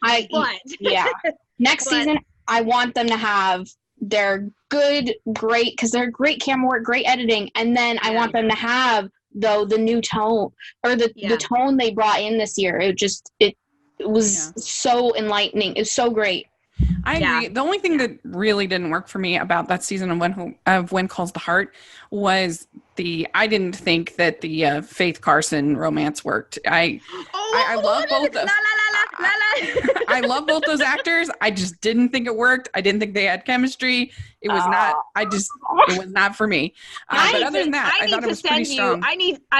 Next season, I want them to have their good, great, because they're great camera work, great editing, and then I want them to have the new tone or the tone they brought in this year. It was so enlightening. It was so great. I agree. The only thing that really didn't work for me about that season of When Calls the Heart was I didn't think that the Faith Carson romance worked. I love both of I love both those actors. I just didn't think it worked. I didn't think they had chemistry. It was not. It was not for me. But other than that, I thought it was pretty strong. I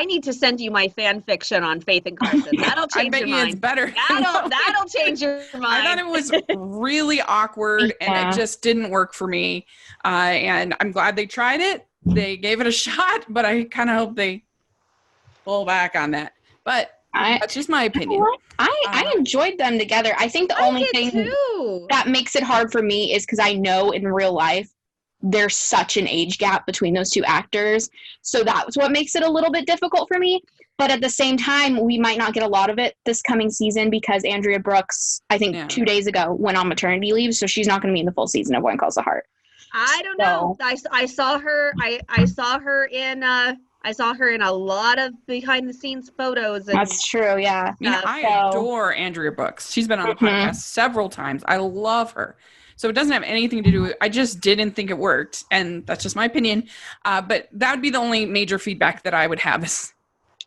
need to send you my fan fiction on Faith and Carson. That'll change your mind. It's better. That'll change your mind. I thought it was really awkward, and it just didn't work for me. And I'm glad they tried it. They gave it a shot, but I kind of hope they pull back on that. But that's just my opinion. I enjoyed them together. I think the only thing that makes it hard for me is because I know in real life there's such an age gap between those two actors. So that's what makes it a little bit difficult for me. But at the same time, we might not get a lot of it this coming season because Andrea Brooks, I think 2 days ago, went on maternity leave. So she's not going to be in the full season of When Calls the Heart. I don't know. I saw her. I saw her in. I saw her in a lot of behind the scenes photos. That's true. Yeah. I adore Andrea Brooks. She's been on the podcast several times. I love her. So it doesn't have anything to do with. I just didn't think it worked, and that's just my opinion. But that would be the only major feedback that I would have.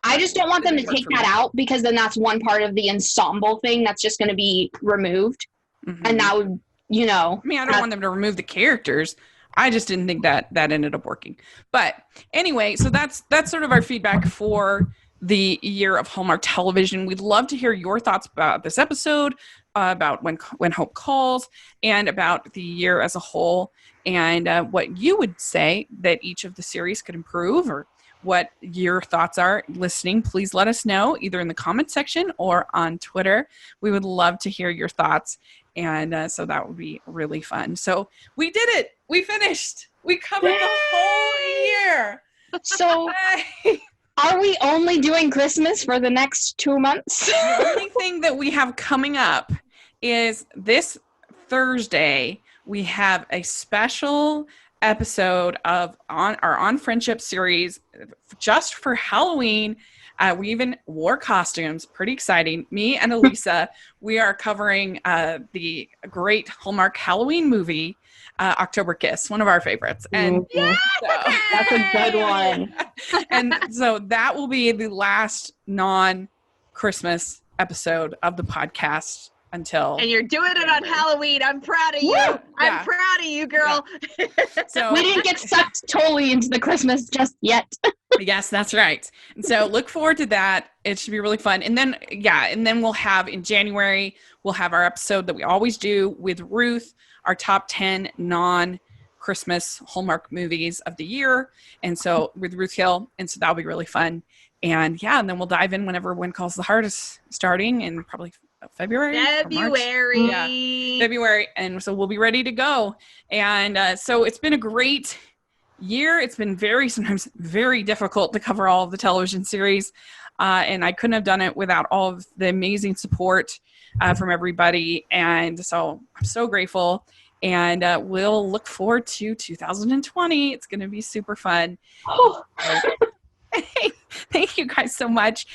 I just don't want them to take that out because then that's one part of the ensemble thing that's just going to be removed, and that would. I don't want them to remove the characters. I just didn't think that ended up working. But anyway, so that's sort of our feedback for the year of Hallmark television. We'd love to hear your thoughts about this episode, about when Hope Calls, and about the year as a whole, and what you would say that each of the series could improve, or what your thoughts are. Listening, please let us know either in the comment section or on Twitter. We would love to hear your thoughts, and so that would be really fun. So we did it. We finished. We covered the whole year. So are we only doing Christmas for the next 2 months? The only thing that we have coming up is this Thursday, we have a special episode of our On Friendship series just for Halloween. We even wore costumes. Pretty exciting. Me and Elisa, we are covering the great Hallmark Halloween movie, October Kiss, one of our favorites. And that's a good one. And so that will be the last non-Christmas episode of the podcast until. And you're doing it on Halloween. I'm proud of you. Yeah. I'm proud of you, girl. Yeah. So we didn't get sucked totally into the Christmas just yet. Yes, that's right. And so look forward to that. It should be really fun. And then, we'll have in January, we'll have our episode that we always do with Ruth, our top 10 non-Christmas Hallmark movies of the year. And so with Ruth Hill. And so that'll be really fun. And and then we'll dive in whenever When Calls the Heart is starting in probably February. February. And so we'll be ready to go. And so it's been a great year. It's been sometimes very difficult to cover all of the television series. And I couldn't have done it without all of the amazing support from everybody. And so I'm so grateful. And we'll look forward to 2020. It's going to be super fun. Thank you guys so much.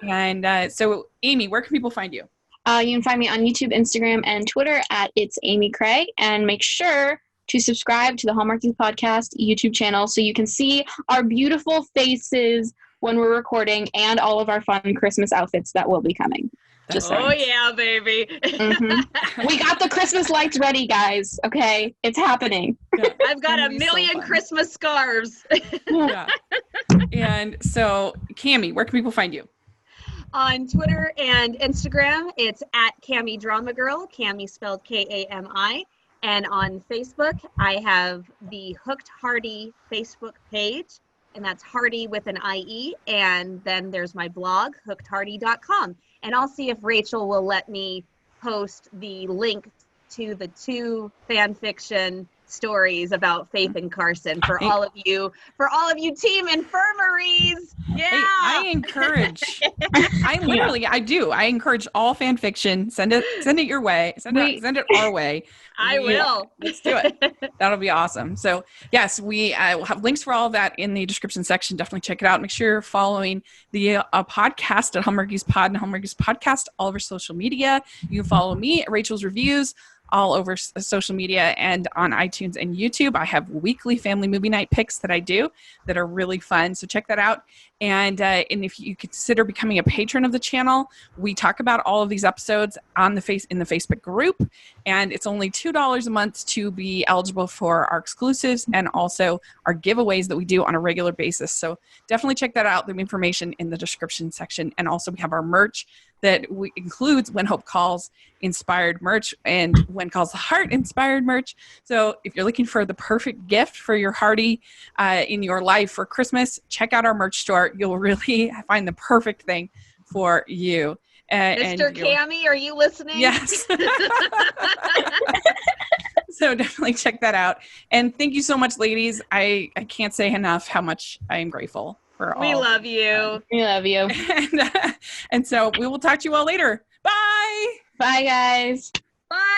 And so Amy, where can people find you? You can find me on YouTube, Instagram, and Twitter at It's Amy Cray. And make sure to subscribe to the Hallmarkies Podcast YouTube channel so you can see our beautiful faces when we're recording and all of our fun Christmas outfits that will be coming. Yeah, baby. Mm-hmm. We got the Christmas lights ready, guys. Okay, it's happening. Yeah, I've got a million Christmas scarves. Yeah. And so, Cami, where can people find you? On Twitter and Instagram, it's at Cami Drama Girl, Cami spelled Kami. And on Facebook, I have the Hooked Hardy Facebook page, and that's Hardy with an IE. And then there's my blog, hookedhardy.com. And I'll see if Rachel will let me post the link to the 2 fan fiction stories about Faith and Carson for all of you team infirmaries. Yeah. Hey, I encourage all fan fiction. Send it your way. Send it our way. I will. Let's do it. That'll be awesome. So yes, we will have links for all of that in the description section. Definitely check it out. Make sure you're following the podcast at Hallmarkies Pod and Hallmarkies Podcast all over social media. You can follow me at Rachel's Reviews all over social media and on iTunes and YouTube. I have weekly family movie night picks that I do that are really fun. So check that out. And if you consider becoming a patron of the channel, we talk about all of these episodes in the Facebook group. And it's only $2 a month to be eligible for our exclusives and also our giveaways that we do on a regular basis. So definitely check that out. The information in the description section. And also we have our merch that includes When Hope Calls inspired merch and When Calls the Heart inspired merch. So if you're looking for the perfect gift for your Hardy in your life for Christmas, check out our merch store. You'll really find the perfect thing for you. Mr. Cami, are you listening? Yes. So definitely check that out. And thank you so much, ladies. I can't say enough how much I am grateful. We love you. We love you. And so we will talk to you all later. Bye. Bye, guys. Bye.